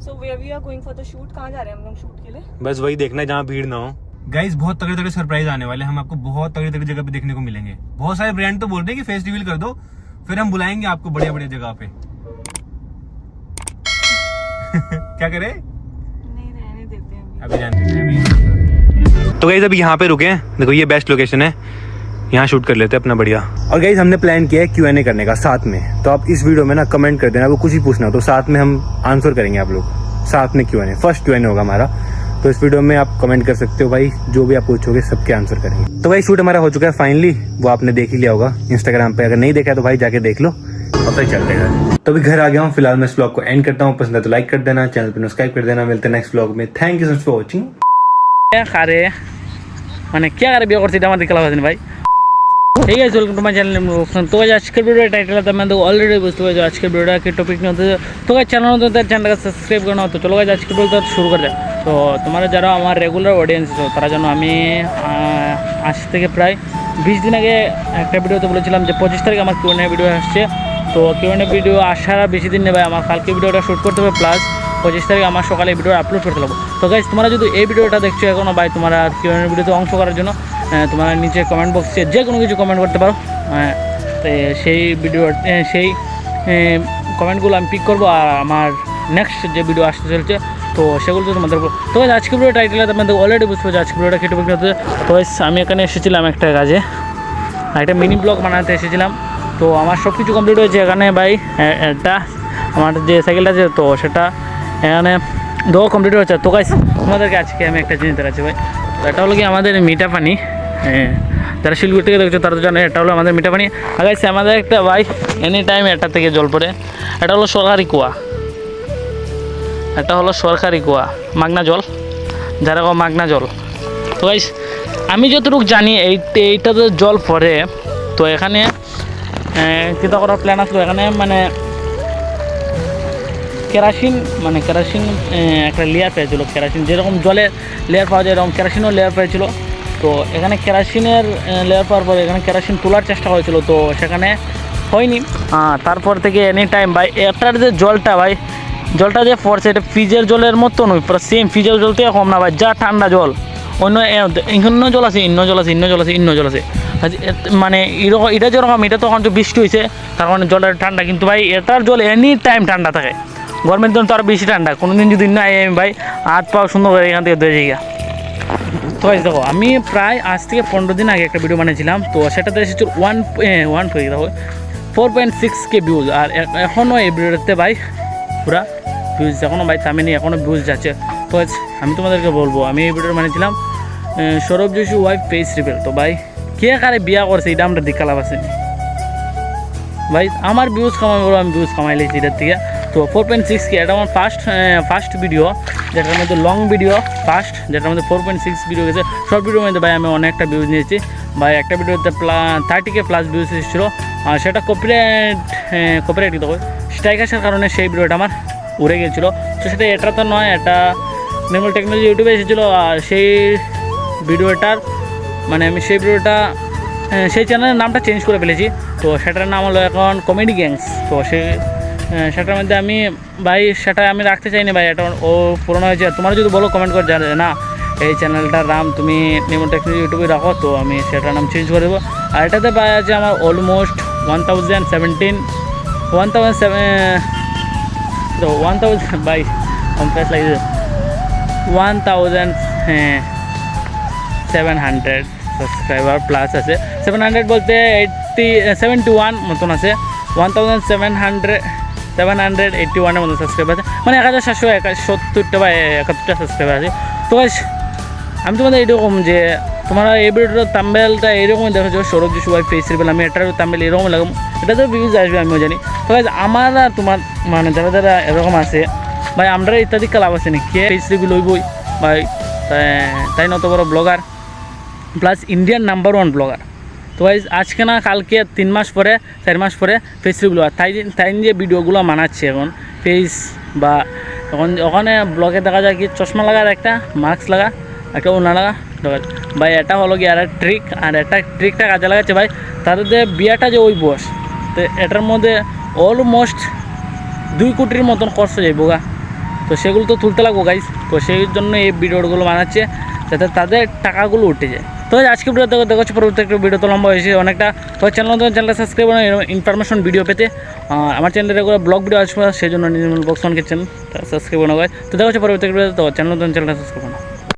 So where we are going for the shoot? कहाँ जा रहे हैं हम लोग शूट के लिए? बस वही देखना है जहाँ भीड़ ना हो। गाइस बहुत तगड़े तगड़े सरप्राइज आने वाले हैं, हम आपको बहुत तगड़ी तगड़ी जगह पे देखने को मिलेंगे। बहुत सारे ब्रांड तो बोल रहे हैं कि फेस रिवील कर दो, फिर हम बुलाएंगे आपको बढ़िया बढ़िया जगह पे। क्या करें? नहीं रहने देते हैं अभी जान देते हैं। तो गाइस अभी यहाँ पे रुके हैं, देखो ये बेस्ट लोकेशन है, यहाँ शूट कर लेते हैं अपना बढ़िया। और गाइस हमने प्लान किया है Q&A करने का साथ में, तो आप इस वीडियो में ना कमेंट कर देना, आपको कुछ ही पूछना हो तो साथ में हम आंसर करेंगे आप लोग, साथ में Q&A, फर्स्ट Q&A होगा हमारा। तो इस वीडियो में आप कमेंट कर सकते हो भाई, जो भी आप पूछोगे सबके आंसर करेंगे। तो भाई शूट हमारा हो चुका है फाइनली, वो आपने देख ही लिया होगा इंस्टाग्राम पे, अगर नहीं देखा तो भाई जाके देख लो और फिर चलते हैं। तो अभी घर आ गया हूँ, फिलहाल मैं इस व्लॉग को एंड करता हूँ। पसंद है तो लाइक कर देना, चैनल पर सब्सक्राइब कर देना। मिलते हैं नेक्स्ट व्लॉग में। Thank you so much for watching. क्या खा रहे মানে क्या करे बिया करते আমার दिखला भाई। ठीक है, वेलकम टू माय चैनल। तो আজকের ভিডিওর টাইটেল তো मैं অলরেডি বুঝতে পারছি আজকের ভিডিওটা কি টপিক নিয়ে হতে। তো গাইস চ্যানেলটা সাবস্ক্রাইব করনা, তো চলো গাইস আজকের ভিডিওটা শুরু করা যাক। তো তোমরা যারা আমার রেগুলার অডিয়েন্স আছো তারা জানো আমি আজ থেকে প্রায় 20 দিন আগে একটা ভিডিওতে বলেছিলাম যে 25 তারিখে আমার Q&A ভিডিও আসছে। তো Q&A ভিডিও আসার বেশি দিন নেই ভাই, আমার কালকে ভিডিওটা শ্যুট করতে হবে, প্লাস 25 তারিখে আমার সকালে ভিডিও আপলোড করতে লাগবে। তো গাইস তোমরা যদি এই ভিডিওটা দেখছো এখনো ভাই, তোমরা Q&A ভিডিওতে অংশ করার জন্য তোমরা নিচে কমেন্ট বক্সে যে কোনো কিছু কমেন্ট করতে পারো। তো সেই ভিডিও সেই কমেন্টগুলো আমি পিক করবো, আর আমার নেক্সট যে ভিডিও আসতে চলছে তো সেগুলো তো তোমাদের। তো আজকে ভিডিও টাইটেলে তোমাদের অলরেডি বুঝতে পারছো আজকে ভিডিওটা কী টপিক হতে। তো আমি এখানে এসেছিলাম একটা কাজে, একটা মিনি ব্লগ বানাতে এসেছিলাম। তো আমার সব কিছু কমপ্লিট হয়েছে এখানে ভাই। একটা আমার যে সাইকেলটা আছে তো সেটা এখানে ধোয়া কমপ্লিট হয়েছে। তো গাইস তোমাদেরকে আজকে আমি একটা জিনিস দেখাচ্ছি ভাই। তো এটা হলো কি আমাদের মিঠা পানি, যারা শিলগুড়ি থেকে দেখছো তারা তো জানে এটা হলো আমাদের মিঠা পানি। আর গাইস আমাদের একটা ভাই এনি টাইম এটা থেকে জল পড়ে, এটা হলো সরকারি কুয়া, এটা হলো সরকারি কুয়া, মাগনা জল, যারা মাগনা জল। তো গাইস আমি যতটুকু জানি এইটাতে জল পড়ে। তো এখানে চিন্তা করার প্ল্যান আসলো, এখানে মানে কেরাসিন একটা লেয়ার পেয়েছিলো, কেরাসিন যেরকম জলে লেয়ার পাওয়া যায় এরকম কেরাসিনও লেয়ার পেয়েছিল। তো এখানে কেরাসিনের লেয়ার পাওয়ার পরে এখানে কেরাসিন তোলার চেষ্টা হয়েছিল, তো সেখানে হয়নি। তারপর থেকে এনি টাইম ভাই এটার যে জলটা ভাই, জলটা যে পড়ছে এটা ফ্রিজের জলের মতো নয়, পুরো সেম ফ্রিজের জল থেকে কম না ভাই, যা ঠান্ডা জল। অন্য জল আছে, অন্য জল আছে মানে এরকম। এটা যেরকম এটা তখন তো বৃষ্টি হয়েছে তার কারণে জলটা ঠান্ডা, কিন্তু ভাই এটার জল এনি টাইম ঠান্ডা থাকে। গরমের দিন তো আরও বেশি ঠান্ডা, কোনো দিন যদি না ভাই হাত পাও সুন্দর করে এখান থেকে ধুয়ে যাই। তো ভাই দেখো আমি প্রায় আজ থেকে 15 দিন আগে একটা ভিডিও বানিয়েছিলাম, তো সেটাতে এসেছিল 4.6K ভিউজ। আর এখনও এই ভিডিওতে ভাই পুরা ভিউজ এখনও ভাই থামেনি, এখনও ভিউজ যাচ্ছে। তো আমি তোমাদেরকে বলবো আমি এই ভিডিও বানিয়েছিলাম Sourav Joshi wife face reveal. তো ভাই কে কারে বিয়া করছে এটা আমরা দেখা লাভ আসেনি ভাই, আমার ভিউজ কামাই বলো, আমি ভিউজ কামাই লেছি এটার থেকে। তো 4.6K এটা আমার ফার্স্ট ভিডিও, যেটার মধ্যে লং ভিডিও ফার্স্ট, যেটার মধ্যে 4.6 ভিডিও গেছে। সব ভিডিওর মধ্যে ভাই আমি অনেকটা ভিউজ নিয়েছি ভাই, একটা ভিডিওতে 30K প্লাস ভিউজ এসেছিলো। আর সেটা কপিরাইট কিন্তু স্ট্রাইক আসার কারণে সেই ভিডিওটা আমার উড়ে গিয়েছিলো। তো সেটা এটা তো নয়, এটা নির্মল টেকনোলজি ইউটিউবে এসেছিলো। আর সেই ভিডিওটার মানে আমি সেই ভিডিওটা সেই চ্যানেলের নামটা চেঞ্জ করে ফেলেছি। তো সেটার নাম হলো এখন কমেডি গ্যাংস। তো সেটার মধ্যে আমি ভাই সেটা আমি রাখতে চাইনি ভাই, এটা ও পুরোনো হয়েছে। তোমরা যদি বলো কমেন্ট করে জানে না এই চ্যানেলটার নাম তুমি নির্মল টেকনোলজি ইউটিউবে রাখো, তো আমি সেটার নাম চেঞ্জ করে দেবো। আর এটাতে পাওয়া আছে আমার অলমোস্ট 1000 ভাই কমপ্লেক্স লাগে 1700 সাবস্ক্রাইবার প্লাস আছে। 700 বলতে 71 মতন আছে, 1781 মতো সাবস্ক্রাইবার আছে, মানে 1770টা বা 71টা সাবস্ক্রাইবার আছে। তো আমি তোমাদের এইরকম যে তোমরা এই ভিডিওটার থাম্বনেলটা এইরকমই দেখেছো Sourav Joshi wife face reveal, আমি এটার থাম্বনেল এরকম লাগাম, এটাতে ভিউজ আসবে আমিও জানি। তো আমার আর তোমার মানে যারা এরকম আছে ভাই, আমরা ইত্যাদি লাভ আছে না, কে ফেস রিভিল হইবই ভাই, তাই নত বড় blogger plus Indian number 1 blogger. তো আজকে না কালকে 3 মাস পরে 4 মাস পরে ফেস রিভিল হয়, তাই যে ভিডিওগুলো বানাচ্ছে এখন ফেস বা ওখানে ব্লগে দেখা যায় কি চশমা লাগার একটা মাস্ক লাগা একটা ওনা লাগা ভাই, এটা হলো কি আর ট্রিক, আর একটা ট্রিকটা কাজে লাগাচ্ছে ভাই তাদের বিয়াটা যে ওই বস, তো এটার মধ্যে অলমোস্ট 2 কোটির মতন খরচ যাইব গা। তো সেগুলো তো তুলতে লাগবো গাইস, তো সেই জন্য এই ভিডিওগুলো বানাচ্ছে যাতে তাদের টাকাগুলো উঠে যায়। তো আজকে ভিডিও দেখা হচ্ছে পরবর্তী একটা ভিডিও তো লম্বা হয়েছে অনেকটা। তো চ্যানেলটা সাবস্ক্রাইব করুন ইনফরমেশন ভিডিও পেতে। আমার চ্যানেলে রেগুলার ব্লগ ভিডিও আসবে, সেই জন্য নির্মল বক্স ওয়ানকে চ্যানেল সাবস্ক্রাইব করুন। তো দেখা হচ্ছে পরবর্তী ভিডিও, তো চ্যানেলটা সাবস্ক্রাইব করুন।